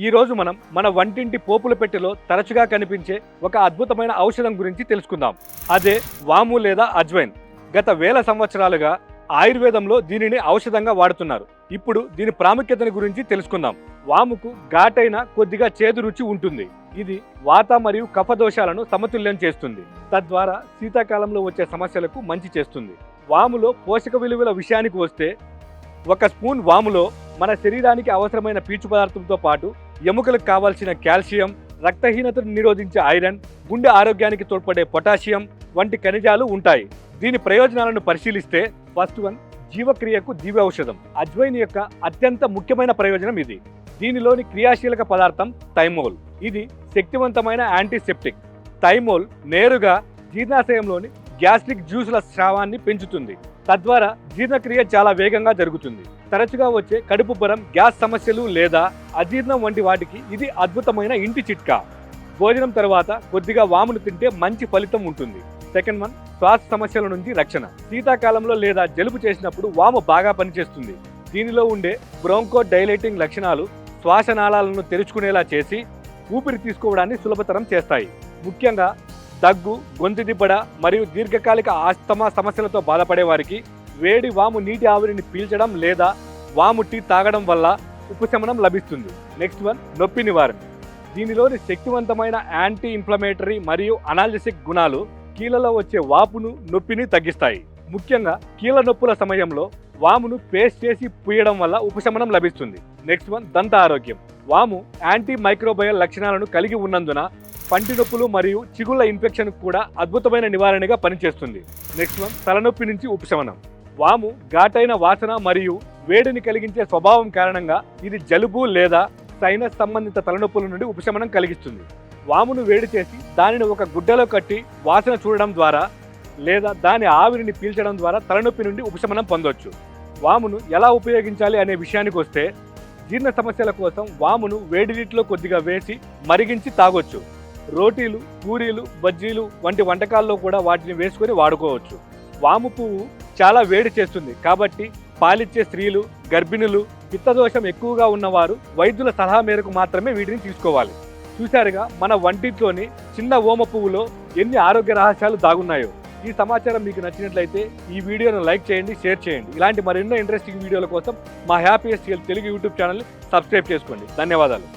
ఈరోజు మనం మన వంటింటి పోపుల పెట్టెలో తరచుగా కనిపించే ఒక అద్భుతమైన ఔషధం గురించి తెలుసుకుందాం. అదే వాము లేదా అజ్వైన్. గత వేల సంవత్సరాలుగా ఆయుర్వేదంలో దీనిని ఔషధంగా వాడుతున్నారు. ఇప్పుడు దీని ప్రాముఖ్యతను గురించి తెలుసుకుందాం. వాముకు ఘాటైన కొద్దిగా చేదు రుచి ఉంటుంది. ఇది వాత మరియు కఫ దోషాలను సమతుల్యం చేస్తుంది. తద్వారా శీతాకాలంలో వచ్చే సమస్యలకు మంచి చేస్తుంది. వాములో పోషక విలువల విషయానికి వస్తే, ఒక స్పూన్ వాములో మన శరీరానికి అవసరమైన పీచు పదార్థంతో పాటు ఎముకలకు కావాల్సిన కాల్షియం, రక్తహీనతను నిరోధించే ఐరన్, గుండె ఆరోగ్యానికి తోడ్పడే పొటాషియం వంటి ఖనిజాలు ఉంటాయి. దీని ప్రయోజనాలను పరిశీలిస్తే, ఫస్ట్ వన్, జీవక్రియకు దివ్య ఔషధం. అజ్వైన్ యొక్క అత్యంత ముఖ్యమైన ప్రయోజనం ఇది. దీనిలోని క్రియాశీలక పదార్థం థైమోల్. ఇది శక్తివంతమైన యాంటీసెప్టిక్. థైమోల్ నేరుగా జీర్ణాశయంలోని గ్యాస్ట్రిక్ జ్యూసుల స్రావాన్ని పెంచుతుంది. తద్వారా జీర్ణక్రియ చాలా వేగంగా జరుగుతుంది. తరచుగా వచ్చే కడుపుబ్బరం, గ్యాస్ సమస్యలు లేదా అజీర్ణం వంటి వాటికి ఇది అద్భుతమైన ఇంటి చిట్కా. భోజనం తర్వాత కొద్దిగా వామును తింటే మంచి ఫలితం ఉంటుంది. సెకండ్ వన్, శ్వాస సమస్యల నుంచి రక్షణ. శీతాకాలంలో లేదా జలుబు చేసినప్పుడు వాము బాగా పనిచేస్తుంది. దీనిలో ఉండే బ్రోంకో డైలేటింగ్ లక్షణాలు శ్వాసనాళాలను తెరుచుకునేలా చేసి ఊపిరి తీసుకోవడాన్ని సులభతరం చేస్తాయి. ముఖ్యంగా దగ్గు, గొంతు దిబ్బడ మరియు దీర్ఘకాలిక ఆస్తమా సమస్యలతో బాధపడే వారికి వేడి వాము నీటి ఆవిరిని పీల్చడం లేదా వాము టీ తాగడం వల్ల ఉపశమనం లభిస్తుంది. నెక్స్ట్ వన్, నొప్పి నివారణ. దీనిలోని శక్తివంతమైన యాంటీ ఇన్ఫ్లమేటరీ మరియు అనాల్జెసిక్ గుణాలు కీళ్ళలో వచ్చే వాపును, నొప్పిని తగ్గిస్తాయి. ముఖ్యంగా కీళ్ళ నొప్పుల సమయంలో వామును పేస్ట్ చేసి పూయడం వల్ల ఉపశమనం లభిస్తుంది. నెక్స్ట్ వన్, దంత ఆరోగ్యం. వాము యాంటీ మైక్రోబయల్ లక్షణాలను కలిగి ఉన్నందున పంటి నొప్పులు మరియు చిగుళ్ళ ఇన్ఫెక్షన్ కూడా అద్భుతమైన నివారణగా పనిచేస్తుంది. నెక్స్ట్ వన్, తలనొప్పి నుంచి ఉపశమనం. వాము ఘాటైన వాసన మరియు వేడిని కలిగించే స్వభావం కారణంగా ఇది జలుబు లేదా సైనస్ సంబంధిత తలనొప్పుల నుండి ఉపశమనం కలిగిస్తుంది. వామును వేడి చేసి దానిని ఒక గుడ్డలో కట్టి వాసన చూడడం ద్వారా లేదా దాని ఆవిరిని పీల్చడం ద్వారా తలనొప్పి నుండి ఉపశమనం పొందవచ్చు. వామును ఎలా ఉపయోగించాలి అనే విషయానికి వస్తే, జీర్ణ సమస్యల కోసం వామును వేడి నీటిలో కొద్దిగా వేసి మరిగించి తాగొచ్చు. రోటీలు, పూరీలు, బజ్జీలు వంటి వంటకాల్లో కూడా వాటిని వేసుకొని వాడుకోవచ్చు. వాము పువ్వు చాలా వేడి చేస్తుంది కాబట్టి పాలిచ్చే స్త్రీలు, గర్భిణులు, పిత్తదోషం ఎక్కువగా ఉన్నవారు వైద్యుల సలహా మేరకు మాత్రమే వీటిని తీసుకోవాలి. చూశారుగా మన వంటింట్లోని చిన్న ఓమ పువ్వులో ఎన్ని ఆరోగ్య రహస్యాలు దాగున్నాయో. ఈ సమాచారం మీకు నచ్చినట్లయితే ఈ వీడియోను లైక్ చేయండి, షేర్ చేయండి. ఇలాంటి మరెన్నో ఇంట్రెస్టింగ్ వీడియోల కోసం మా హ్యాపీయెస్ట్ హెల్త్ తెలుగు యూట్యూబ్ ఛానల్ని సబ్స్క్రైబ్ చేసుకోండి. ధన్యవాదాలు.